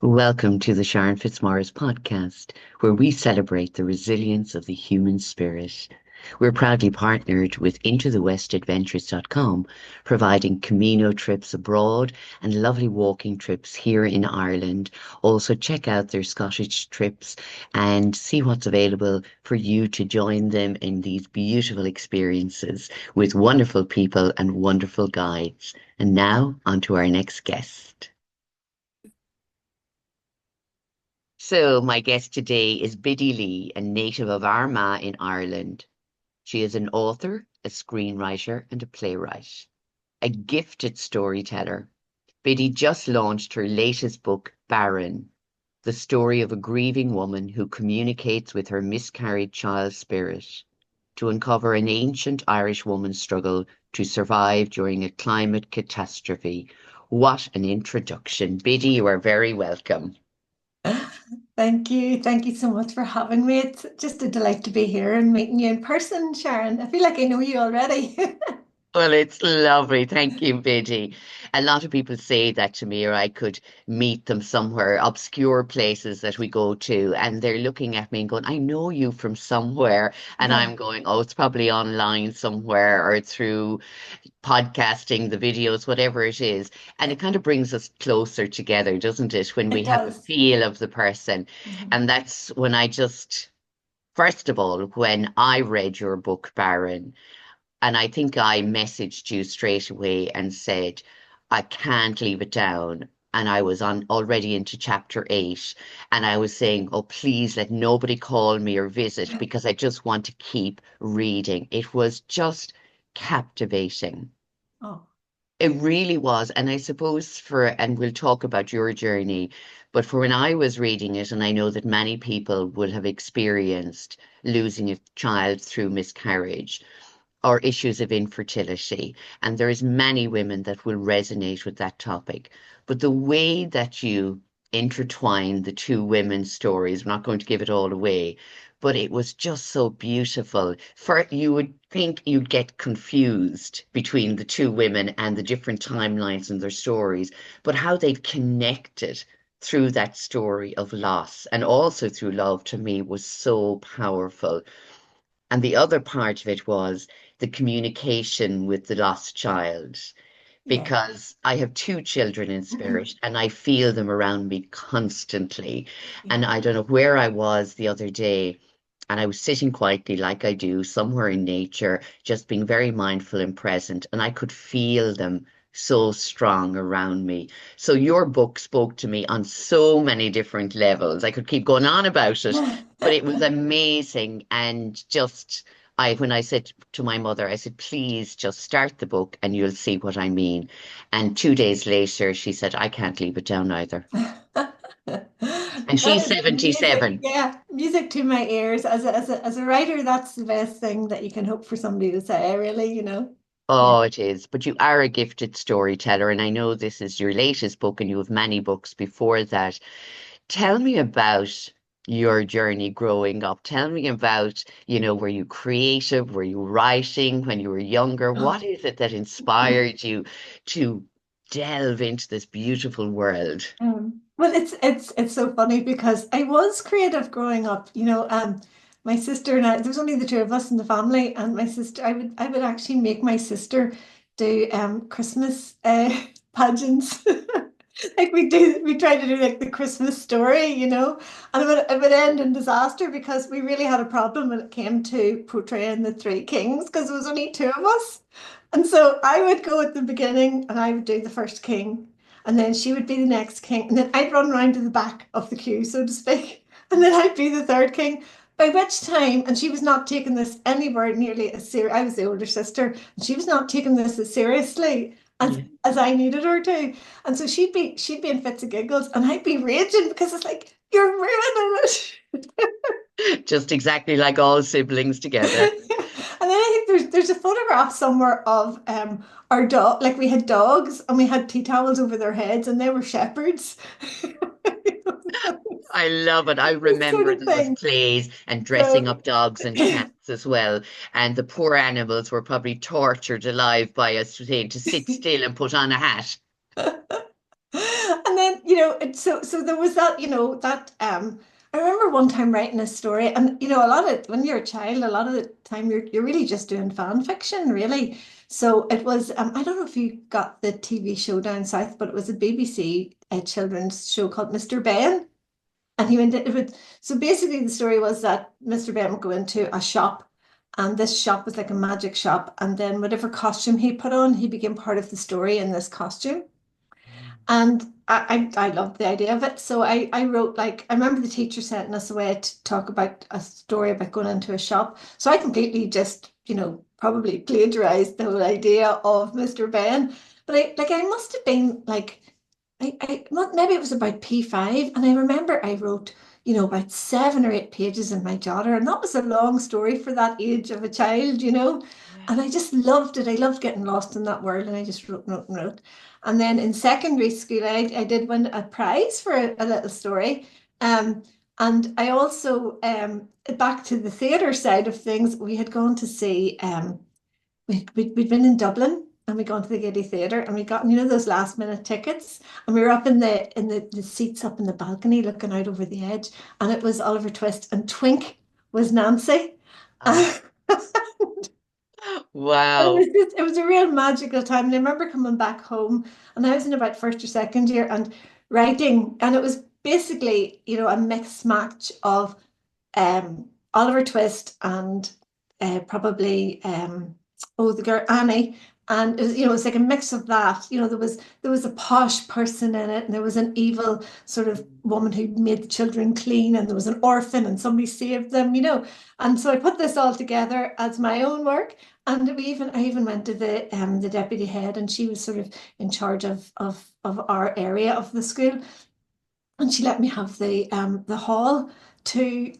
Welcome to the Sharon Fitzmaurice podcast, where we celebrate the resilience of the human spirit. We're proudly partnered with IntoTheWestAdventures.com, providing Camino trips abroad and lovely walking trips here in Ireland. Also, check out their Scottish trips and see what's available for you to join them in these beautiful experiences with wonderful people and wonderful guides. And now, on to our next guest. So, my guest today is Byddi Lee, a native of Armagh in Ireland. She is an author, a screenwriter, and a playwright, a gifted storyteller. Byddi just launched her latest book, Barren, the story of a grieving woman who communicates with her miscarried child's spirit to uncover an ancient Irish woman's struggle to survive during a climate catastrophe. What an introduction. Byddi, you are very welcome. Thank you. Thank you so much for having me. It's just a delight to be here and meeting you in person, Sharon. I feel like I know you already. Well, it's lovely. Thank you, Biddy. A lot of people say that to me, or I could meet them somewhere, obscure places that we go to, and they're looking at me and going, I know you from somewhere. And Yeah, I'm going, oh, it's probably online somewhere or through podcasting, the videos, whatever it is. And it kind of brings us closer together, doesn't it, when we it have a does. feel of the person. Mhm. And that's when I just, first of all, when I read your book, Baron. And I think I messaged you straight away and said, I can't leave it down. And I was on already into chapter 8. And I was saying, oh, please let nobody call me or visit because I just want to keep reading. It was just captivating. Oh, It really was. And I suppose and we'll talk about your journey, but for when I was reading it, and I know that many people will have experienced losing a child through miscarriage or issues of infertility. And there's many women that will resonate with that topic. But the way that you intertwine the two women's stories, I'm not going to give it all away, but it was just so beautiful. For you would think you'd get confused between the two women and the different timelines and their stories, but how they've connected through that story of loss and also through love to me was so powerful. And the other part of it was the communication with the lost child, yeah. because I have two children in spirit and I feel them around me constantly. Yeah. And I don't know where I was the other day, and I was sitting quietly, like I do, somewhere in nature, just being very mindful and present, and I could feel them so strong around me. So your book spoke to me on so many different levels. I could keep going on about it, but it was amazing. And just when I said to my mother, I said, please just start the book and you'll see what I mean. And 2 days later, she said, I can't leave it down either. And That she's is music. 77. Yeah, music to my ears. As a writer, that's the best thing that you can hope for somebody to say, really. Yeah. Oh, it is. But you are a gifted storyteller. And I know this is your latest book and you have many books before that. Tell me about your journey growing up. Tell me about, were you creative? Were you writing when you were younger? What is it that inspired you to delve into this beautiful world? Well, it's so funny because I was creative growing up. My sister and I, there was only the two of us in the family, and my sister, I would actually make my sister do Christmas pageants. Like we tried to do like the Christmas story, and it would end in disaster because we really had a problem when it came to portraying the three kings because there was only two of us. And so I would go at the beginning and I would do the first king, and then she would be the next king, and then I'd run around to the back of the queue, so to speak, and then I'd be the third king. By which time, and she was not taking this anywhere nearly as serious. I was the older sister, and she was not taking this as seriously as Yeah. as I needed her to. And so she'd be in fits of giggles, and I'd be raging because it's like you're ruining it. Just exactly like all siblings together. And then I think there's a photograph somewhere of our dog, like we had dogs and we had tea towels over their heads and they were shepherds. I love it. I This sort remember of those thing. plays and dressing So up dogs and cats as well. And the poor animals were probably tortured alive by us saying to sit still and put on a hat. and then, so there was that, that I remember one time writing a story, and a lot of when you're a child, a lot of the time you're really just doing fan fiction, really. So it was I don't know if you got the TV show down south, but it was a BBC children's show called Mr. Ben. And he went it would so basically the story was that Mr. Ben would go into a shop, and this shop was like a magic shop, and then whatever costume he put on, he became part of the story in this costume. And I loved the idea of it. So I wrote, like, I remember the teacher sending us away to talk about a story about going into a shop. So I completely just, probably plagiarized the whole idea of Mr. Ben. But I must have been like, maybe it was about P5. And I remember I wrote, about 7 or 8 pages in my jotter. And that was a long story for that age of a child. And I just loved it. I loved getting lost in that world. And I just wrote, wrote, and wrote. And then in secondary school, I did win a prize for a little story. Um, and I also, back to the theatre side of things, we had gone to see, we'd been in Dublin and we'd gone to the Giddy Theatre, and we got, those last minute tickets. And we were up in the seats up in the balcony looking out over the edge. And it was Oliver Twist and Twink was Nancy. Oh, It was wow. just, it was a real magical time. And I remember coming back home, and I was in about first or second year and writing, and it was basically, a mixed match of Oliver Twist and probably the girl Annie. And it was like a mix of that. There was a posh person in it, and there was an evil sort of woman who made the children clean, and there was an orphan, and somebody saved them. And so I put this all together as my own work. And I even went to the deputy head, and she was sort of in charge of our area of the school, and she let me have the hall to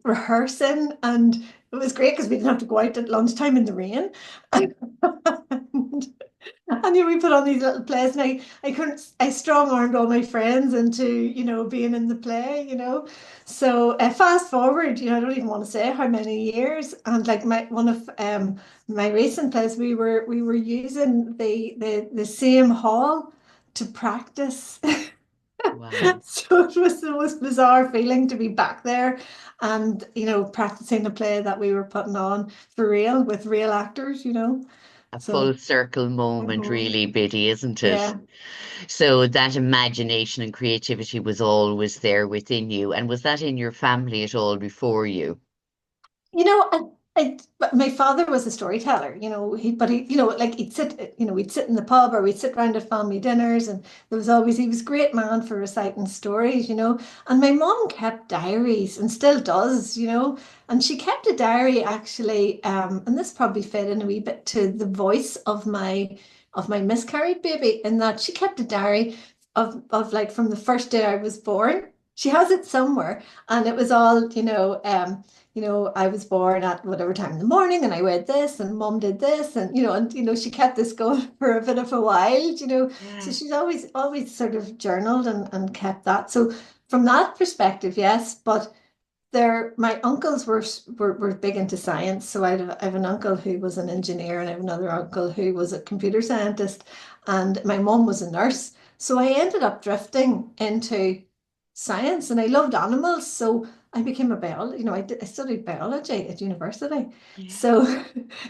rehearse in, and it was great because we didn't have to go out at lunchtime in the rain. And we put on these little plays, and I strong armed all my friends into being in the play. So fast forward, I don't even want to say how many years, and like one of my recent plays, we were using the same hall to practice. Wow. So it was the most bizarre feeling to be back there and, practicing the play that we were putting on for real with real actors. A So, full circle moment, mhm, really, Biddy, isn't it? yeah. So that imagination and creativity was always there within you. And was that in your family at all before you? But my father was a storyteller, but like we'd sit in the pub or we'd sit around at family dinners, and he was a great man for reciting stories. And my mom kept diaries and still does. And she kept a diary actually, and this probably fit in a wee bit to the voice of my miscarried baby, in that she kept a diary of like from the first day I was born. She has it somewhere, and it was all, I was born at whatever time in the morning, and I read this, and mom did this, and she kept this going for a bit of a while. So Yeah. she's always sort of journaled and kept that. So from that perspective, yes, but my uncles were big into science. So I have an uncle who was an engineer, and I have another uncle who was a computer scientist, and my mom was a nurse. So I ended up drifting into science, and I loved animals. So I became a biologist. I studied biology at university. Yeah. So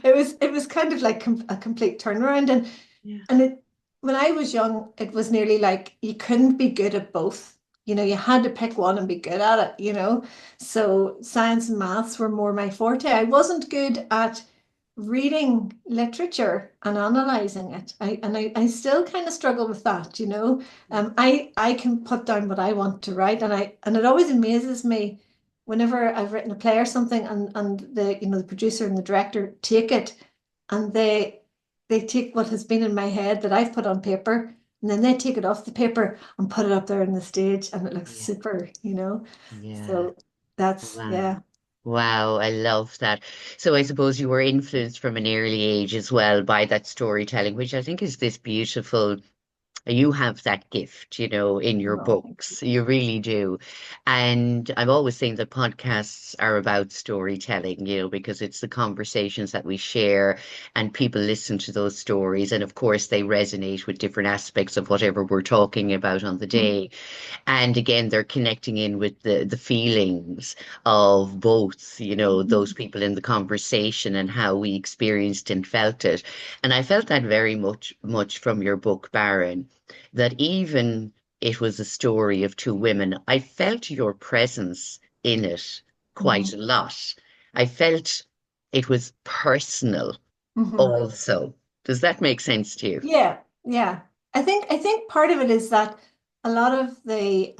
it was kind of like a complete turnaround. And Yeah. and when I was young, it was nearly like you couldn't be good at both. You had to pick one and be good at it. So science and maths were more my forte. I wasn't good at reading literature and analyzing it. I still kind of struggle with that. I can put down what I want to write, and it always amazes me whenever I've written a play or something, and the producer and the director take it, and they take what has been in my head that I've put on paper, and then they take it off the paper and put it up there on the stage, and it looks Yeah. super. Yeah. So that's, Wow. yeah. Wow, I love that. So I suppose you were influenced from an early age as well by that storytelling, which I think is this beautiful You have that gift, in your Oh, thank books. You really do. And I've always saying that podcasts are about storytelling, because it's the conversations that we share and people listen to those stories. And of course, they resonate with different aspects of whatever we're talking about on the you. day. And again, they're connecting in with the feelings of both, those Mhm. people in the conversation and how we experienced and felt it. And I felt that very much from your book, Barren, that even it was a story of two women, I felt your presence in it quite Mhm. a lot. I felt it was personal Mhm. also. Does that make sense to you? Yeah, yeah. I think part of it is that a lot of the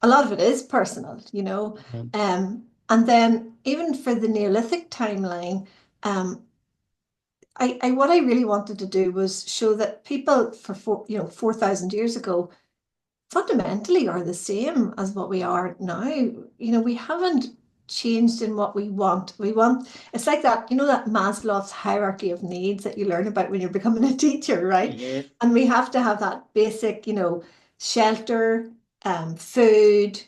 a lot of it is personal, you know. Mhm. And then even for the Neolithic timeline, I what I really wanted to do was show that people for 4,000 years ago fundamentally are the same as what we are now. We haven't changed in what we want. It's like that, that Maslow's hierarchy of needs that you learn about when you're becoming a teacher, right? Yeah. And we have to have that basic, shelter, food,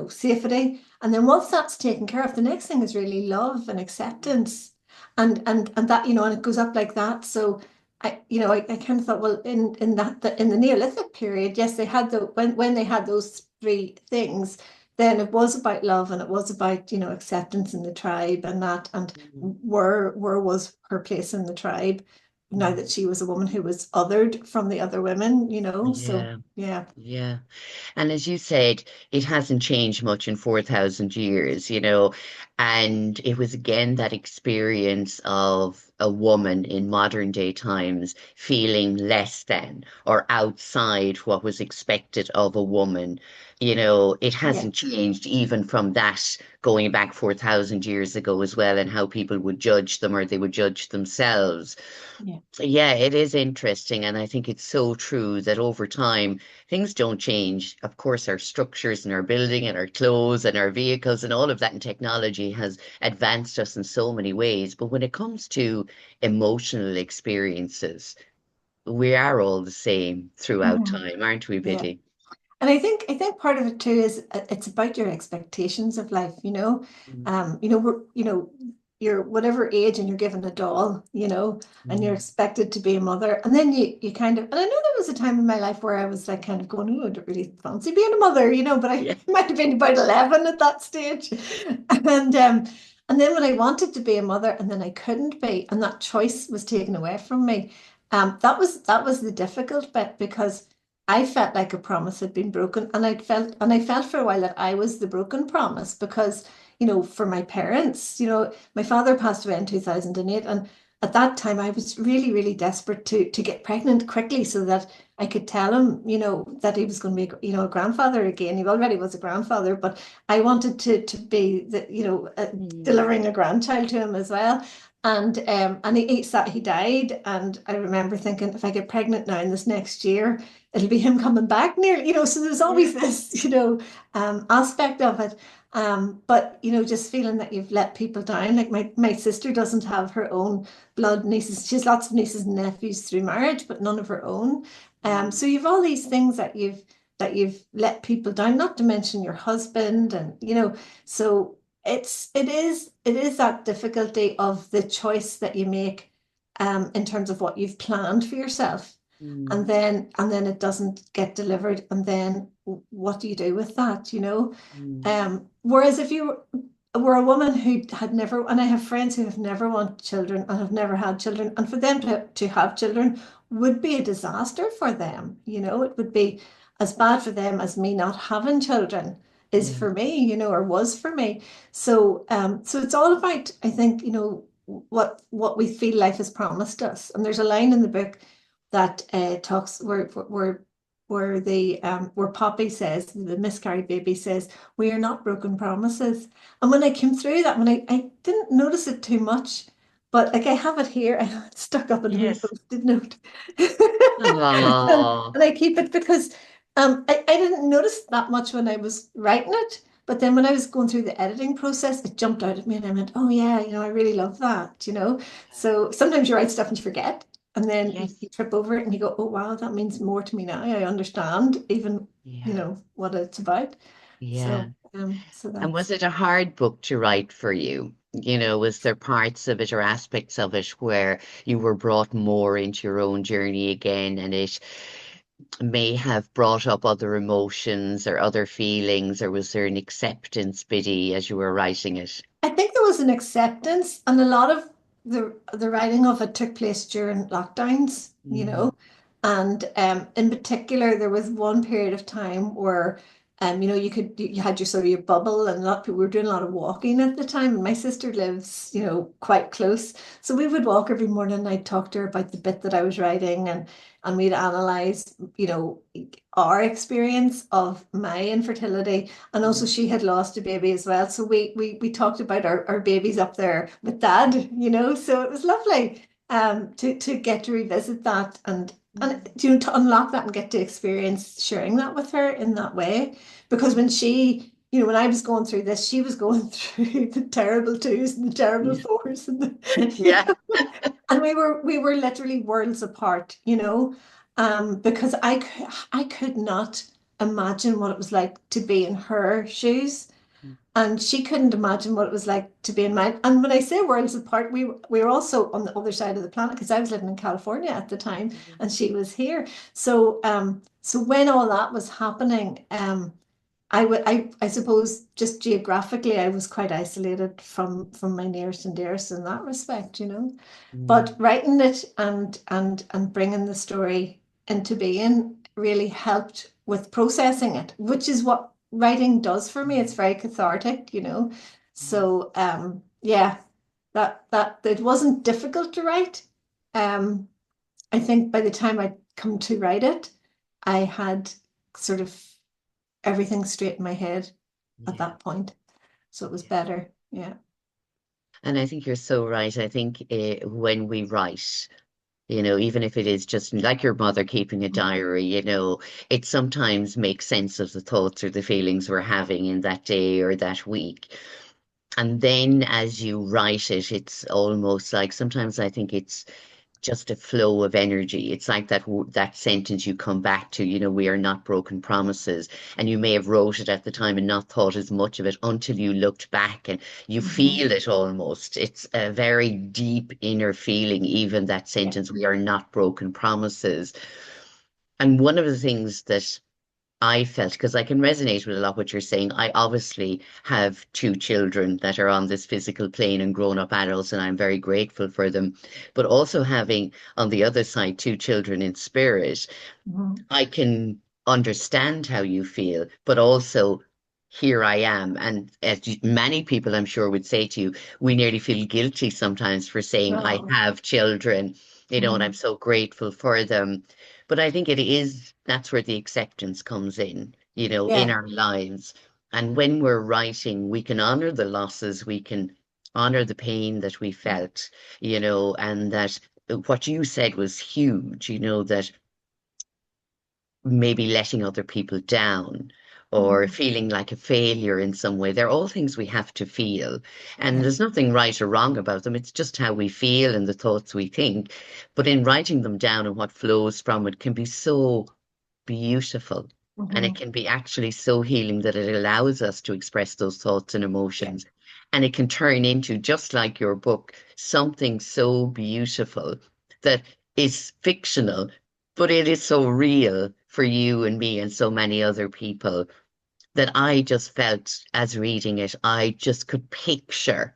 safety. And then once that's taken care of, the next thing is really love and acceptance. And that, and it goes up like that. So I kind of thought, well, in the Neolithic period, yes, they had the when they had those three things, then it was about love and it was about, acceptance in the tribe and that and Mhm. where was her place in the tribe now that she was a woman who was othered from the other women, so Yeah. yeah. Yeah. And as you said, it hasn't changed much in 4,000 years, and it was again that experience of a woman in modern day times feeling less than or outside what was expected of a woman. It Yeah. hasn't changed even from that going back 4,000 years ago as well, and how people would judge them or they would judge themselves. Yeah. So yeah, it is interesting, and I think it's so true that over time things don't change. Of course, our structures and our building and our clothes and our vehicles and all of that and technology has advanced us in so many ways. But when it comes to emotional experiences, we are all the same throughout Mhm. time, aren't we, Yeah. Biddy? And I think part of it too is it's about your expectations of life, Mm, you're whatever age and you're given a doll, and you're mm. expected to be a mother. And then you kind of, and I know there was a time in my life where I was like kind of going, oh, I don't really fancy being a mother, but I Yeah. might have been about 11 at that stage. And then when I wanted to be a mother and then I couldn't be, and that choice was taken away from me, that was the difficult bit because I felt like a promise had been broken, and I felt for a while that I was the broken promise because, for my parents, my father passed away in 2008, and at that time I was really, really desperate to get pregnant quickly so that I could tell him, that he was going to be, a grandfather again. He already was a grandfather, but I wanted to be Mm. delivering a grandchild to him as well. And he died, and I remember thinking, if I get pregnant now in this next year, it'll be him coming back nearly, so there's Yeah. always this, aspect of it. But just feeling that you've let people down. Like my sister doesn't have her own blood nieces. She has lots of nieces and nephews through marriage, but none of her own. Mm. So you've all these things that you've let people down, not to mention your husband, and so it is that difficulty of the choice that you make in terms of what you've planned for yourself, Mm. and then it doesn't get delivered, and then what do you do with that, Mm. whereas if you were a woman who had never, and I have friends who have never wanted children and have never had children, and for them to have children would be a disaster for them, it would be as bad for them as me not having children is Yeah. for me, or was for me. So it's all about, I think, what we feel life has promised us. And there's a line in the book that talks where Poppy says, the miscarried baby says, we are not broken promises. And when I came through that, when I didn't notice it too much, but like I have it here, I have it stuck up in a wee Yes. post-it note. Oh, And I keep it because I didn't notice that much when I was writing it. But then when I was going through the editing process, it jumped out at me and I went, oh yeah, I really love that. So sometimes you write stuff and you forget. and then you Yes. trip over it and you go, oh wow, that means more to me now. I understand even, Yeah. what it's about. Yeah. So And was that's. it a hard book to write for you? Was there parts of it or aspects of it where you were brought more into your own journey again, and it may have brought up other emotions or other feelings, or was there an acceptance, Biddy, as you were writing it? I think there was an acceptance, and a lot of the writing of it took place during lockdowns, Mm, and in particular, there was one period of time where, you had your sort of your bubble, and a lot of people were doing a lot of walking at the time. And my sister lives, quite close, so we would walk every morning. And I'd talk to her about the bit that I was writing, and we'd analyze, our experience of my infertility, and also mm, she had lost a baby as well. So we talked about our babies up there with dad, so it was lovely to get to revisit that, and mm. to unlock that and get to experience sharing that with her in that way. Because when I was going through this, she was going through the terrible twos and the terrible Yeah. fours Yeah. and we were literally worlds apart, because I could not imagine what it was like to be in her shoes, and she couldn't imagine what it was like to be in mine. And when I say worlds apart, we were also on the other side of the planet, because I was living in California at the time and she was here. So when all that was happening, I suppose just geographically I was quite isolated from my nearest and dearest in that respect, But Mm, writing it and bringing the story into being really helped with processing it, which is what writing does for me. It's mm, very cathartic, yes. So yeah, that it wasn't difficult to write. Um, I think by the time I'd come to write it, I had sort of everything straight in my head at Yeah. that point. So it was Yeah. better. Yeah. And I think you're so right. I think when we write, even if it is just like your mother keeping a diary, it sometimes makes sense of the thoughts or the feelings we're having in that day or that week. And then as you write it, it's almost like sometimes I think it's just a flow of energy. It's like that sentence you come back to, we are not broken promises. And you may have wrote it at the time and not thought as much of it until you looked back and you Mhm. feel it almost. It's a very deep inner feeling, even that Yeah. sentence, we are not broken promises. And one of the things that I felt, because I can resonate with a lot what you're saying. I obviously have two children that are on this physical plane and grown up adults, and I'm very grateful for them. But also having on the other side two children in spirit, Mhm. I can understand how you feel, but also here I am. And as many people I'm sure would say to you, we nearly feel guilty sometimes for saying, I No. have children, and I'm Mhm. so grateful for them. But I think that's where the acceptance comes in, in Yeah. our lives. And when we're writing, we can honor the losses, we can honor the pain that we felt, and that what you said was huge, that maybe letting other people down or Mhm. feeling like a failure in some way. They're all things we have to feel. And Yeah. there's nothing right or wrong about them. It's just how we feel and the thoughts we think. But in writing them down and what flows from it can be so beautiful. And it Mhm. can be actually so healing that it allows us to express those thoughts and Yeah. emotions. And it can turn into, just like your book, something so beautiful that is fictional, but it is so real for you and me and so many other people that I just felt as reading it, I just could picture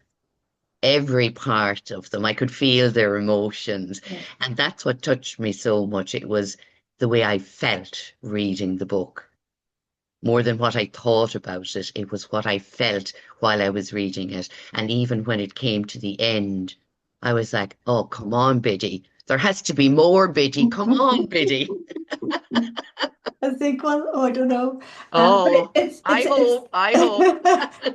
every part of them. I could feel their emotions. Yeah. And that's what touched me so much. It was the way I felt reading the book. More than what I thought about it, it was what I felt while I was reading it. And even when it came to the end, I was like, oh, come on, Biddy. There has to be more, Biddy. Come on, Biddy. A sequel? Oh, I don't know. But Oh, it's I hope, I hope.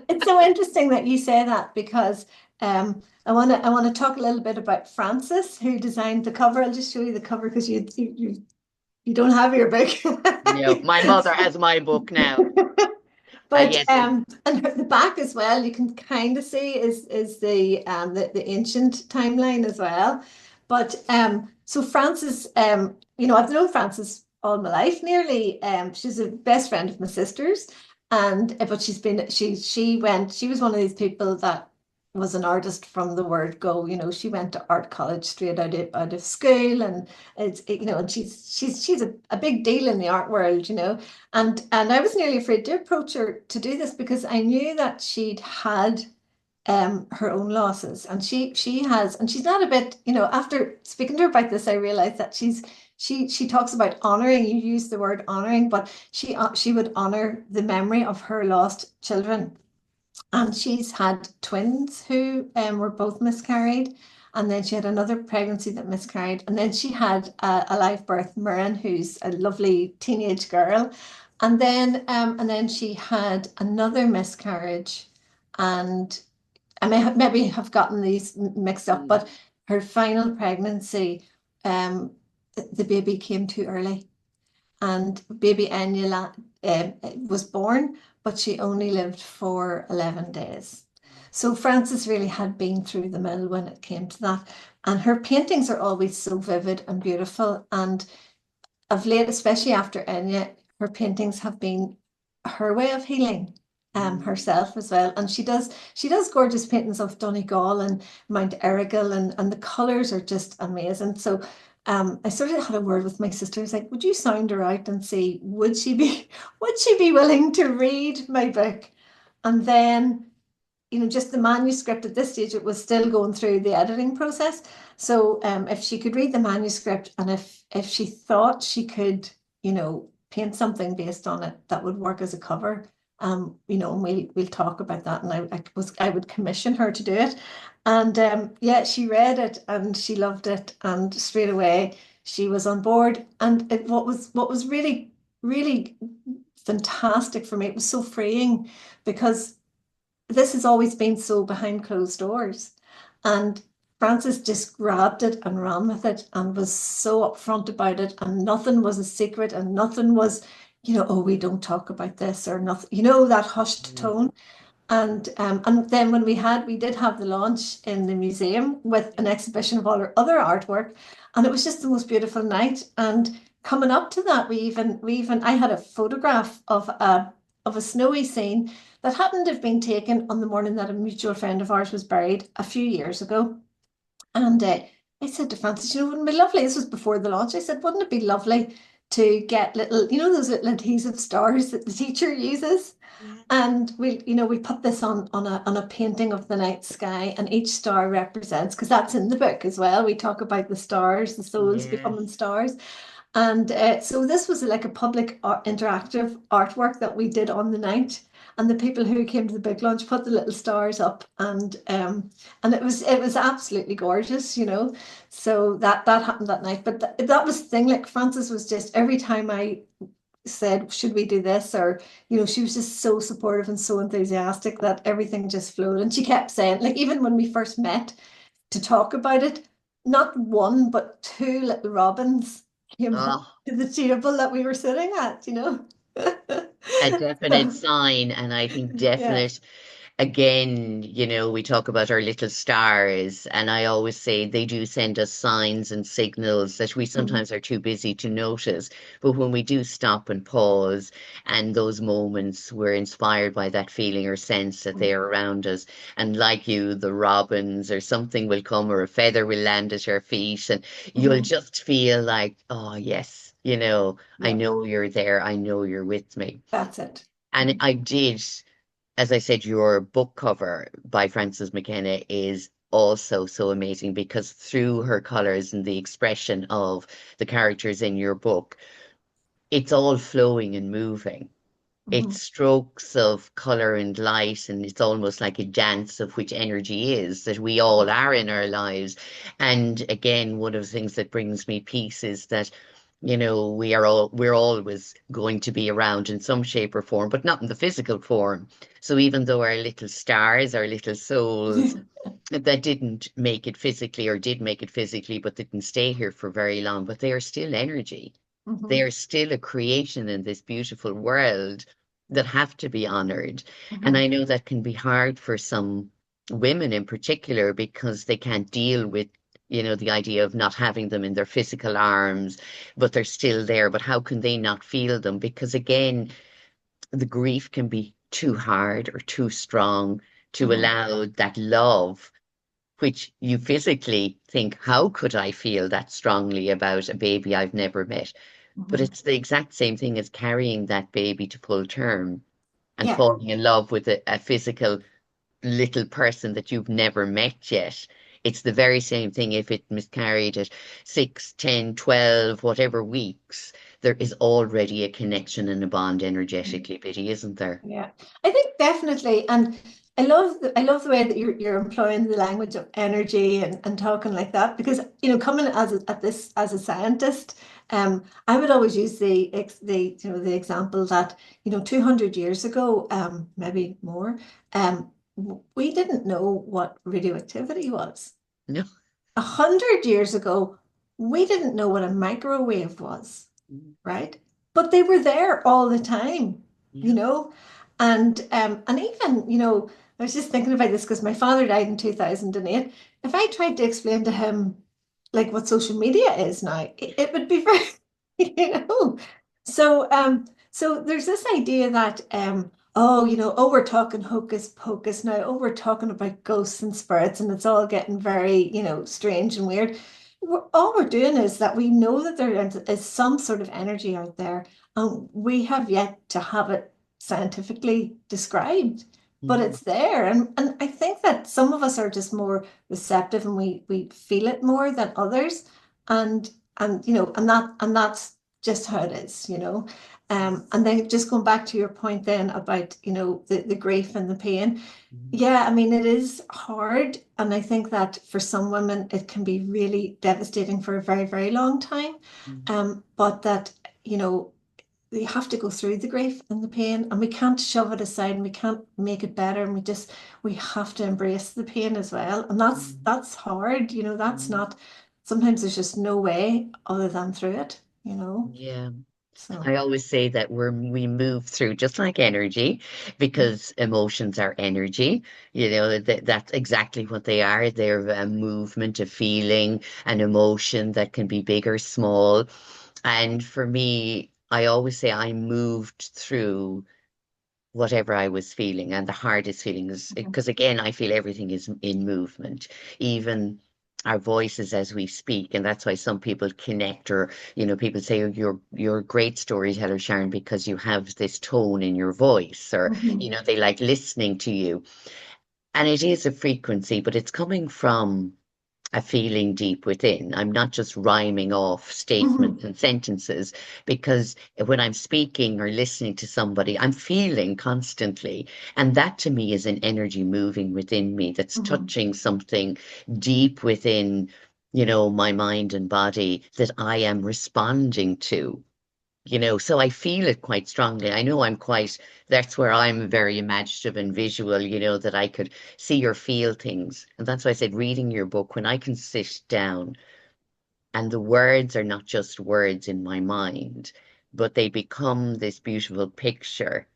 it's so interesting that you say that, because I want to talk a little bit about Francis, who designed the cover. I'll just show you the cover because you don't have your book. No, my mother has my book now. But Yes, and the back as well, you can kind of see is the ancient timeline as well. But So Frances, I've known Frances all my life nearly. She's a best friend of my sister's, and but she was one of these people that was an artist from the word go. She went to art college straight out of school, and and she's a big deal in the art world. And I was nearly afraid to approach her to do this because I knew that she'd had her own losses, and she has, and she's not a bit, after speaking to her about this, I realized that she talks about honoring. You use the word honoring, but she would honor the memory of her lost children. And she's had twins who were both miscarried, and then she had another pregnancy that miscarried, and then she had a live birth, Murren, who's a lovely teenage girl, and then she had another miscarriage, and I maybe have gotten these mixed up, Mm. but her final pregnancy, the baby came too early, and baby Enya was born, but she only lived for 11 days. So Frances really had been through the mill when it came to that. And her paintings are always so vivid and beautiful. And of late, especially after Enya, her paintings have been her way of healing Mm. herself as well. And she does gorgeous paintings of Donegal and Mount Errigal, and the colours are just amazing. So I sort of had a word with my sister. I was like, would you sound her out and see would she be willing to read my book? And then just the manuscript at this stage, it was still going through the editing process. So if she could read the manuscript, and if she thought she could, paint something based on it that would work as a cover, and we'll talk about that. And I would commission her to do it. And yeah, she read it and she loved it, and straight away she was on board. And what was really, really fantastic for me, it was so freeing, because this has always been so behind closed doors. And Frances just grabbed it and ran with it and was so upfront about it. And nothing was a secret, and nothing was, oh, we don't talk about this or nothing, that hushed Mm. tone. And then when we did have the launch in the museum with an exhibition of all our other artwork, and it was just the most beautiful night. And coming up to that, I had a photograph of a snowy scene that happened to have been taken on the morning that a mutual friend of ours was buried a few years ago. And I said to Francis, wouldn't it be lovely? This was before the launch. I said, wouldn't it be lovely to get little, those little adhesive stars that the teacher uses? Yeah. And we put this on a painting of the night sky, and each star represents, because that's in the book as well. We talk about the stars, the souls becoming Yes. stars. And so this was like a public interactive artwork that we did on the night. And the people who came to the big launch put the little stars up, and it was absolutely gorgeous. So that happened that night. But that was the thing. Like Frances was just, every time I said, should we do this? Or, she was just so supportive and so enthusiastic that everything just flowed. And she kept saying, like, even when we first met to talk about it, not one, but two little robins came up Oh, to the table that we were sitting at. a definite So, sign, and I think yeah. definite. Again, we talk about our little stars, and I always say they do send us signs and signals that we Mhm, sometimes are too busy to notice. But when we do stop and pause, and those moments we're inspired by that feeling or sense that they are around us, and like you, the robins or something will come, or a feather will land at your feet, and you'll mhm. just feel like, oh, yes, I Yeah, know you're there, I know you're with me. that's it. And I did, as I said, your book cover by Frances McKenna is also so amazing because through her colors and the expression of the characters in your book, it's all flowing and moving. It's Mhm, strokes of color and light, and it's almost like a dance of which energy is that we all are in our lives. And again, one of the things that brings me peace is that, we're always going to be around in some shape or form, but not in the physical form. So even though our little stars, our little souls mhm. that didn't make it physically or did make it physically, but didn't stay here for very long, but they are still energy. They Mhm, are still a creation in this beautiful world that have to be honored. And I mhm. know that can be hard for some women in particular because they can't deal with, the idea of not having them in their physical arms, but they're still there. But how can they not feel them? Because again, the grief can be too hard or too strong to Mhm. allow that love, which you physically think, how could I feel that strongly about a baby I've never met? But Mhm. it's the exact same thing as carrying that baby to full term and Yeah. falling in love with a physical little person that you've never met yet. It's the very same thing if it miscarried at 6, 10, 12, whatever weeks. There is already a connection and a bond energetically, Biddy, isn't there? Yeah, I think definitely, and I love the way that you're employing the language of energy and talking like that because coming at this as a scientist, I would always use the example that 200 years ago, maybe more, we didn't know what radioactivity was. No. 100 years ago, we didn't know what a microwave was, Mm, right? But they were there all the time, you yeah. know. And even, I was just thinking about this because my father died in 2008. If I tried to explain to him like what social media is now, it would be very, you know. So there's this idea that oh, we're talking hocus pocus now. Oh, we're talking about ghosts and spirits, and it's all getting very, strange and weird. All we're doing is that we know that there is some sort of energy out there, and we have yet to have it scientifically described, but Mm, it's there. And I think that some of us are just more receptive and we feel it more than others. And and that's just how it is. And then just going back to your point then about, the grief and the pain. mm, Yeah, I mean, it is hard. And I think that for some women, it can be really devastating for a very, very long time. mm, But that, you know, we have to go through the grief and the pain, and we can't shove it aside and we can't make it better. And we have to embrace the pain as well. And that's mm, that's hard, that's mm. not, sometimes there's just no way other than through it. Yeah. So, I always say that we move through just like energy because emotions are energy. That's exactly what they are. They're a movement, a feeling, an emotion that can be big or small. And for me, I always say I moved through whatever I was feeling, and the hardest feelings, mhm, because again, I feel everything is in movement, even our voices as we speak, and that's why some people connect, or people say, "Oh, you're a great storyteller, Sharon, because you have this tone in your voice," or mhm, they like listening to you, and it is a frequency, but it's coming from a feeling deep within. I'm not just rhyming off mhm, statements and sentences because when I'm speaking or listening to somebody, I'm feeling constantly. And that to me is an energy moving within me that's mhm, touching something deep within, my mind and body that I am responding to. So I feel it quite strongly. I know that's where I'm very imaginative and visual, that I could see or feel things. And that's why I said reading your book, when I can sit down and the words are not just words in my mind, but they become this beautiful picture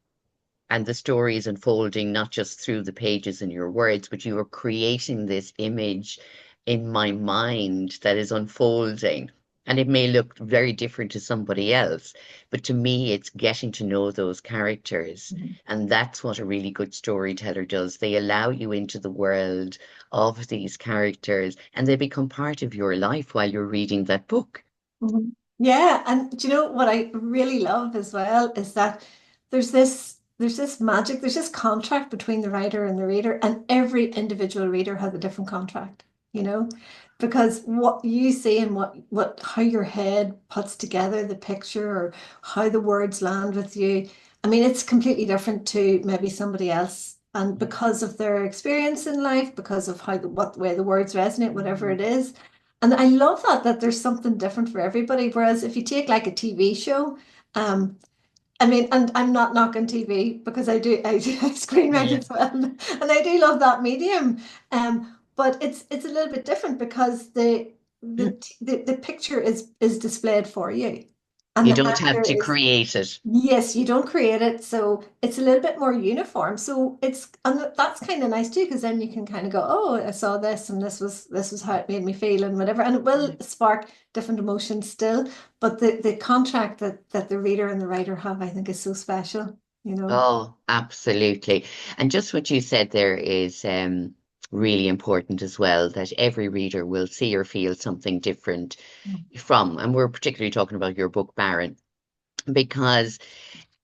and the story is unfolding not just through the pages and your words, but you are creating this image in my mind that is unfolding. And it may look very different to somebody else, but to me, it's getting to know those characters. mhm, And that's what a really good storyteller does. They allow you into the world of these characters and they become part of your life while you're reading that book. mhm. Yeah, and do you know what I really love as well is that there's this magic, there's this contract between the writer and the reader, and every individual reader has a different contract, you know, because what you see and what how your head puts together the picture or how the words land with you, I mean, it's completely different to maybe somebody else. And because of their experience in life, because of how what way the words resonate, whatever Mhm. it is. And I love that there's something different for everybody. Whereas if you take like a TV show, um, I mean, and I'm not knocking TV because I do I screenwrite Yeah. as well, and I do love that medium. But it's a little bit different because the picture is displayed for you. And You the don't have actor to is, create it. yes, you don't create it, so it's a little bit more uniform. So it's, and that's kind of nice too, because then you can kind of go, oh, I saw this, and this was how it made me feel, and whatever. And it will spark different emotions still. But the contract that the reader and the writer have, I think, is so special, you know. Oh, absolutely. And just what you said there is really important as well, that every reader will see or feel something different from, and we're particularly talking about your book, Barren, because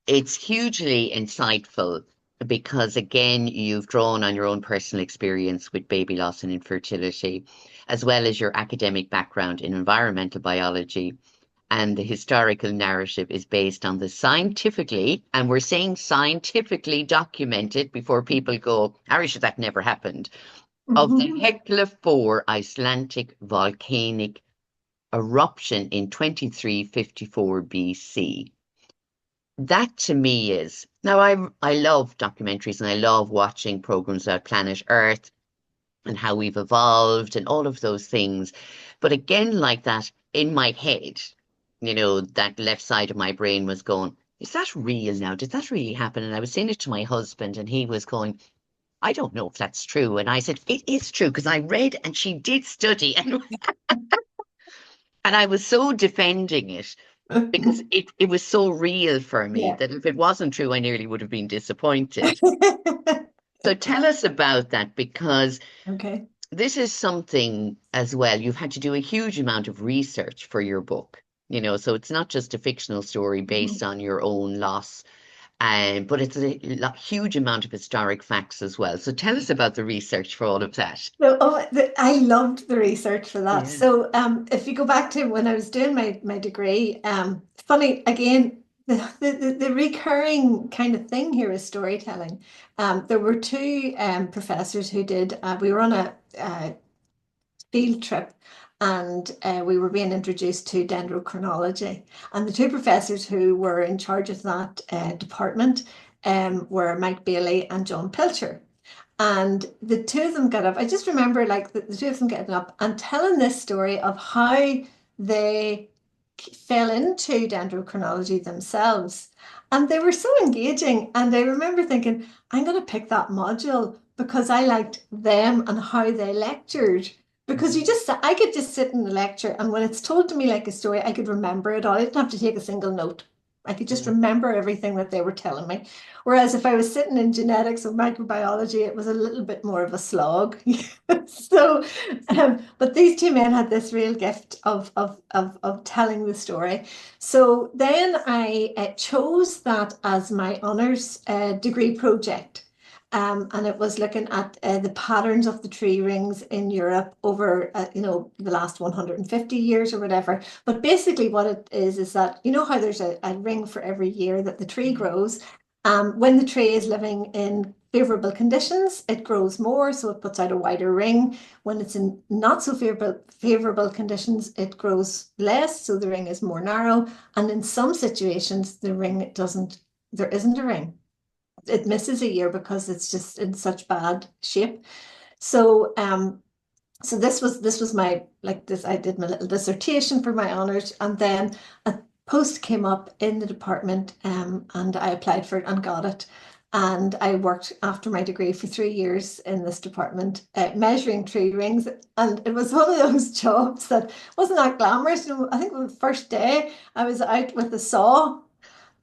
it's hugely insightful because, again, you've drawn on your own personal experience with baby loss and infertility, as well as your academic background in environmental biology. And the historical narrative is based on the scientifically, and we're saying scientifically documented before people go, Irish, that never happened, of the Mhm. Hekla 4 Icelandic volcanic eruption in 2354 BC. That to me is now I love documentaries and I love watching programs about planet Earth and how we've evolved and all of those things. But again, like that in my head, that left side of my brain was going, is that real now? Did that really happen? And I was saying it to my husband and he was going, I don't know if that's true. And I said, it is true because I read and she did study and I was so defending it because it was so real for me Yeah. that if it wasn't true, I nearly would have been disappointed. So tell us about that because Okay. this is something as well. You've had to do a huge amount of research for your book, so it's not just a fictional story based Mhm. on your own loss, but it's a huge amount of historic facts as well. So tell us about the research for all of that. So, I loved the research for that. Yeah. So, if you go back to when I was doing my degree, funny again, the recurring kind of thing here is storytelling. There were two professors who did. We were on a field trip, and we were being introduced to dendrochronology. And the two professors who were in charge of that department were Mike Bailey and John Pilcher. And the two of them got up. I just remember like the two of them getting up and telling this story of how they fell into dendrochronology themselves. And they were so engaging. And I remember thinking, I'm going to pick that module because I liked them and how they lectured. Because Mhm. I could just sit in the lecture, and when it's told to me like a story, I could remember it all. I didn't have to take a single note. I could just Yeah. remember everything that they were telling me. Whereas if I was sitting in genetics or microbiology, it was a little bit more of a slog. So, but these two men had this real gift of telling the story. So then I chose that as my honours degree project. And it was looking at the patterns of the tree rings in Europe over, the last 150 years or whatever. But basically, what it is that, you know how there's a ring for every year that the tree Yeah. grows. When the tree is living in favorable conditions, it grows more, so it puts out a wider ring. When it's in not so favorable conditions, it grows less, so the ring is more narrow. And in some situations, the ring doesn't, there isn't a ring. It misses a year because it's just in such bad shape. So so this was my like this I did my little dissertation for my honors, and then a post came up in the department, and I applied for it and got it. And I worked after my degree for 3 years in this department, measuring tree rings. And it was one of those jobs that wasn't that glamorous. I think the first day I was out with a saw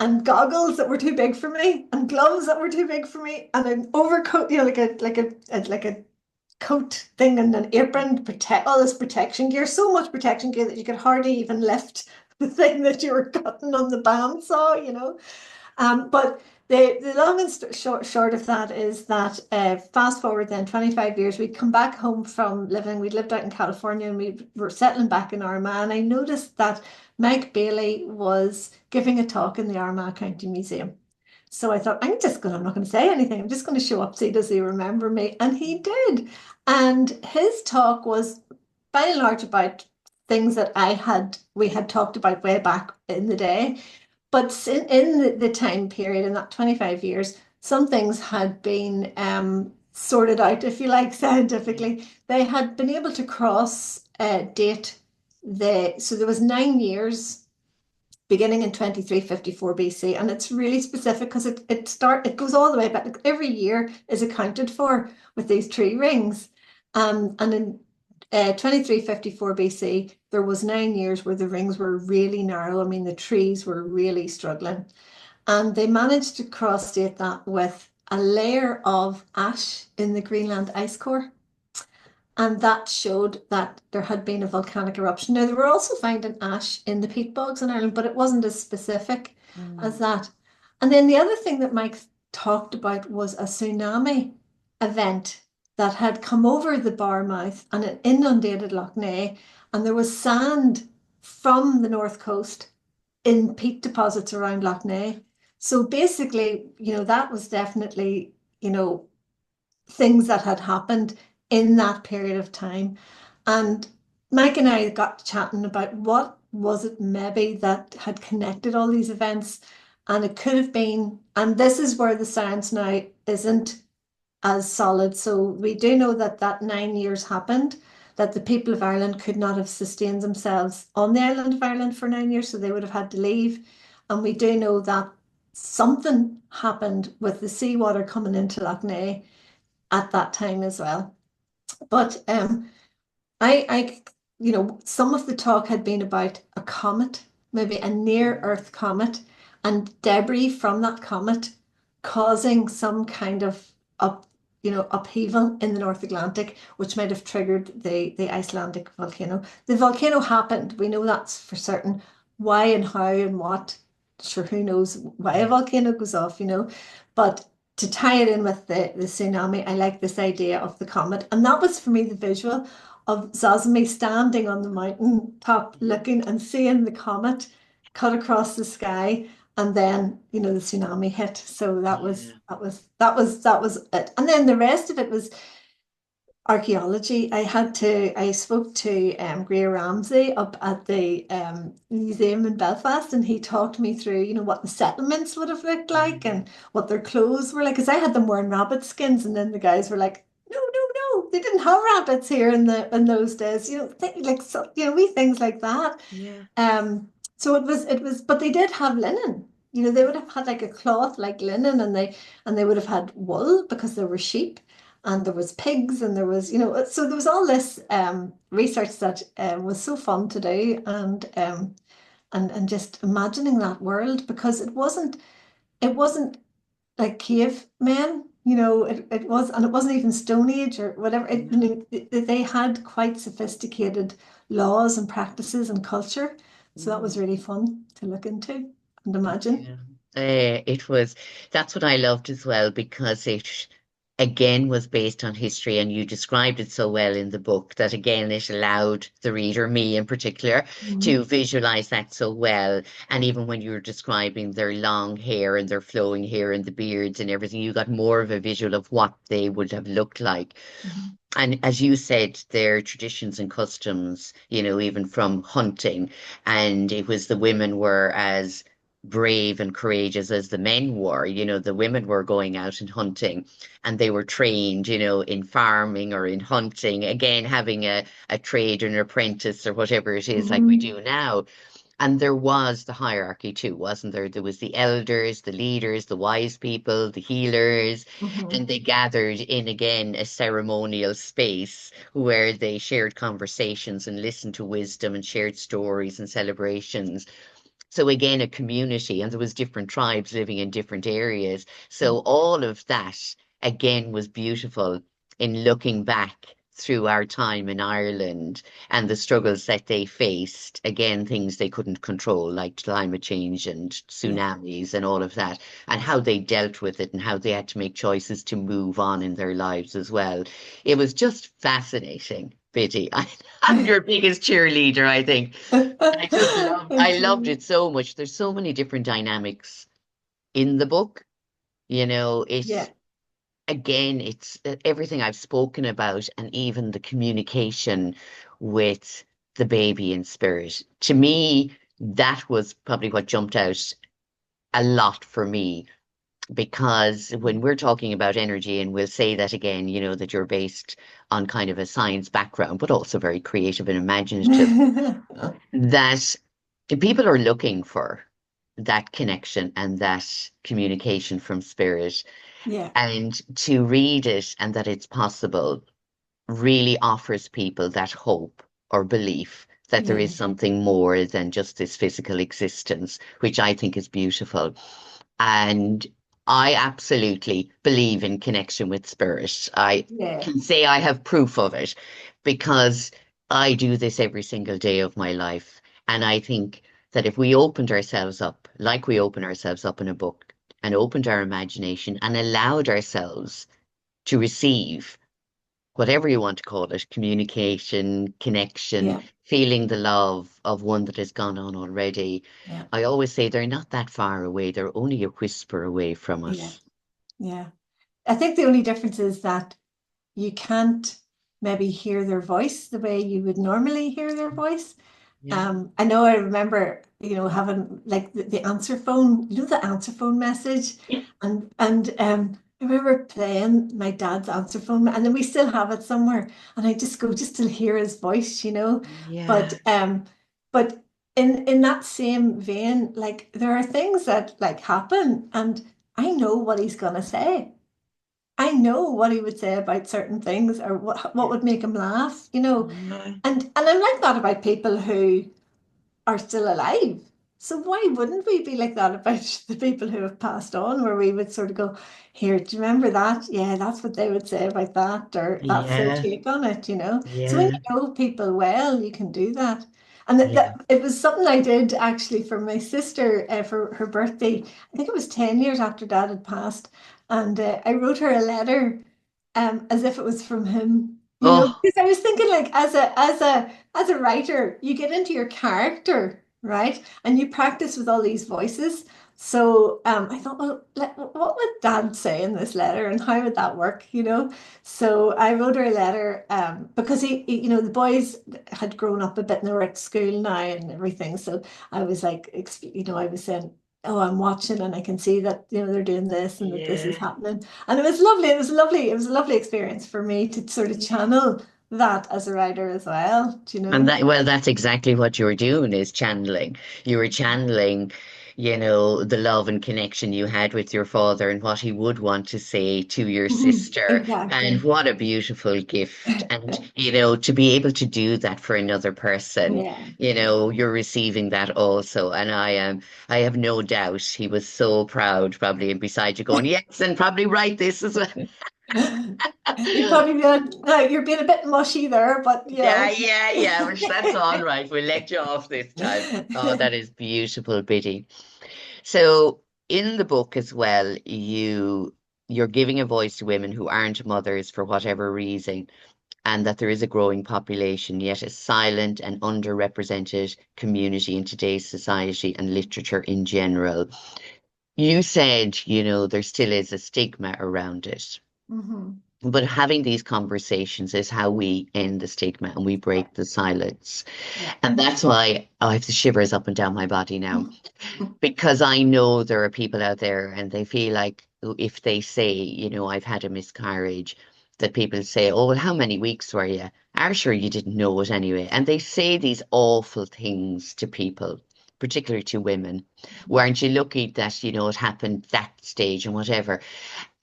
and goggles that were too big for me, and gloves that were too big for me, and an overcoat, like a coat thing, and an apron to protect all this protection gear, so much protection gear that you could hardly even lift the thing that you were cutting on the bandsaw. But the long and short of that is that fast forward then 25 years, we'd come back home from we'd lived out in California, and we were settling back in Armagh. And I noticed that Mike Bailey was giving a talk in the Armagh County Museum. So I thought, I'm not going to say anything. I'm just going to show up, see, does he remember me? And he did. And his talk was by and large about things that we had talked about way back in the day. But in the time period, in that 25 years, some things had been sorted out, if you like, Yeah. scientifically. They had been able to cross date so there was 9 years beginning in 2354 BC, and it's really specific because it goes all the way back. Like, every year is accounted for with these tree rings, and in 2354 BC there was 9 years where the rings were really narrow. I mean, the trees were really struggling, and they managed to cross state that with a layer of ash in the Greenland ice core. And that showed that there had been a volcanic eruption. Now, they were also finding ash in the peat bogs in Ireland, but it wasn't as specific as Mm. that. And then the other thing that Mike talked about was a tsunami event that had come over the Barmouth and it inundated Lough Neagh, and there was sand from the north coast in peat deposits around Lough Neagh. So basically, that was definitely, things that had happened in that period of time. And Mike and I got chatting about what was it maybe that had connected all these events. And it could have been, and this is where the science now isn't as solid. So we do know that that 9 years happened, that the people of Ireland could not have sustained themselves on the island of Ireland for 9 years, so they would have had to leave. And we do know that something happened with the seawater coming into Lough Neagh at that time as well. But some of the talk had been about a comet, maybe a near Earth comet, and debris from that comet causing some kind of upheaval in the North Atlantic, which might have triggered the Icelandic volcano. The volcano happened. We know that's for certain. Why and how and what, sure, who knows why a Yeah. volcano goes off, But to tie it in with the tsunami, I like this idea of the comet. And that was for me the visual of Zazami standing on the mountain top Mhm. looking and seeing the comet cut across the sky, and then the tsunami hit. So that was Yeah. that was that was that was it. And then the rest of it was archaeology. I spoke to Greer Ramsey up at the museum in Belfast, and he talked me through, what the settlements would have looked like Mhm. and what their clothes were like. Because I had them wearing rabbit skins, and then the guys were like, "No, no, no, they didn't have rabbits here in those days." Like, so, wee things like that. Yeah. Um, so it was, but they did have linen. They would have had like a cloth like linen, and they would have had wool because there were sheep, and there was pigs, and there was, so there was all this research that was so fun to do, and just imagining that world, because it wasn't like cavemen, and it wasn't even Stone Age or whatever. No. They had quite sophisticated laws and practices and culture. So that was Mm. really fun to look into and imagine. Yeah. It was, that's what I loved as well, because it again was based on history, and you described it so well in the book that again it allowed the reader, me in particular, to Mhm. visualize that so well. And even when you were describing their long hair and their flowing hair and the beards and everything, you got more of a visual of what they would have looked like. Mhm. And as you said, their traditions and customs, even from hunting, and it was the women were as brave and courageous as the men were. The women were going out and hunting, and they were trained, in farming or in hunting, again, having a trade or an apprentice or whatever it is, like we Mhm. do now. And there was the hierarchy too, wasn't there? There was the elders, the leaders, the wise people, the healers, and Mhm. they gathered in again a ceremonial space where they shared conversations and listened to wisdom and shared stories and celebrations. So again, a community, and there was different tribes living in different areas. So all of that again was beautiful in looking back through our time in Ireland and the struggles that they faced. Again, things they couldn't control, like climate change and Yeah. tsunamis and all of that, and how they dealt with it and how they had to make choices to move on in their lives as well. It was just fascinating, Biddy. I'm your biggest cheerleader, I think. I Thank loved you. it so much. There's so many different dynamics in the book. Yeah. It's everything I've spoken about, and even the communication with the baby in spirit. To me, that was probably what jumped out a lot for me, because when we're talking about energy, and we'll say that again, that you're based on kind of a science background, but also very creative and imaginative, that people are looking for that connection and that communication from spirit. Yeah, And to read it and that it's possible really offers people that hope or belief that there yeah, is something more than just this physical existence, which I think is beautiful. And I absolutely believe in connection with spirit. I yeah, can say I have proof of it because I do this every single day of my life. And I think that if we opened ourselves up, like we open ourselves up in a book, and opened our imagination and allowed ourselves to receive whatever you want to call it, communication, connection, yeah, feeling the love of one that has gone on already. yeah, I always say they're not that far away. They're only a whisper away from yeah, us. yeah. I think the only difference is that you can't maybe hear their voice the way you would normally hear their voice. Yeah. I know I remember, having like the answer phone, the answer phone message, Yeah. and I remember playing my dad's answer phone, and then we still have it somewhere, and I just go just to hear his voice. Yeah. But in that same vein, like there are things that like happen, and I know what he's gonna say. I know what he would say about certain things or what would make him laugh. Yeah. And I'm like that about people who are still alive. So why wouldn't we be like that about the people who have passed on, where we would sort of go, here, do you remember that? Yeah, that's what they would say about that, or that's their Yeah. take on it. So when Yeah. you know people well, you can do that. And Yeah. it was something I did actually for my sister for her birthday. I think it was 10 years after dad had passed. And I wrote her a letter as if it was from him, Oh, because I was thinking like as a writer, you get into your character, right? And you practice with all these voices. So I thought, well, what would Dad say in this letter, and how would that work? So I wrote her a letter because the boys had grown up a bit and they were at school now and everything. So I was like, I was saying, oh, I'm watching and I can see that they're doing this and that this is yeah. happening, and it was lovely. It was lovely. It was a lovely experience for me to sort of Yeah. channel that as a writer as well. Do you And know? that, well, that's exactly what you were doing is channeling. You were channeling, the love and connection you had with your father and what he would want to say to your Mhm. sister. And Exactly. what a beautiful gift. And, to be able to do that for another person, Yeah. you're receiving that also. And I have no doubt he was so proud, probably, and beside you going, yes, and probably write this as well. You probably you're being a bit mushy there, but Yeah, yeah, yeah. Which that's all right. We'll let you off this time. Oh, that is beautiful, Biddy. So in the book as well, you're giving a voice to women who aren't mothers for whatever reason, and that there is a growing population, yet a silent and underrepresented community in today's society and literature in general. You said, there still is a stigma around it. hmm But having these conversations is how we end the stigma and we Yeah. break the silence. Yeah. And that's why I have the shivers up and down my body now, Mhm. because I know there are people out there and they feel like if they say, I've had a miscarriage, that people say, oh, well, how many weeks were you? I'm sure you didn't know it anyway. And they say these awful things to people, particularly to women. Weren't you lucky that, it happened that stage and whatever?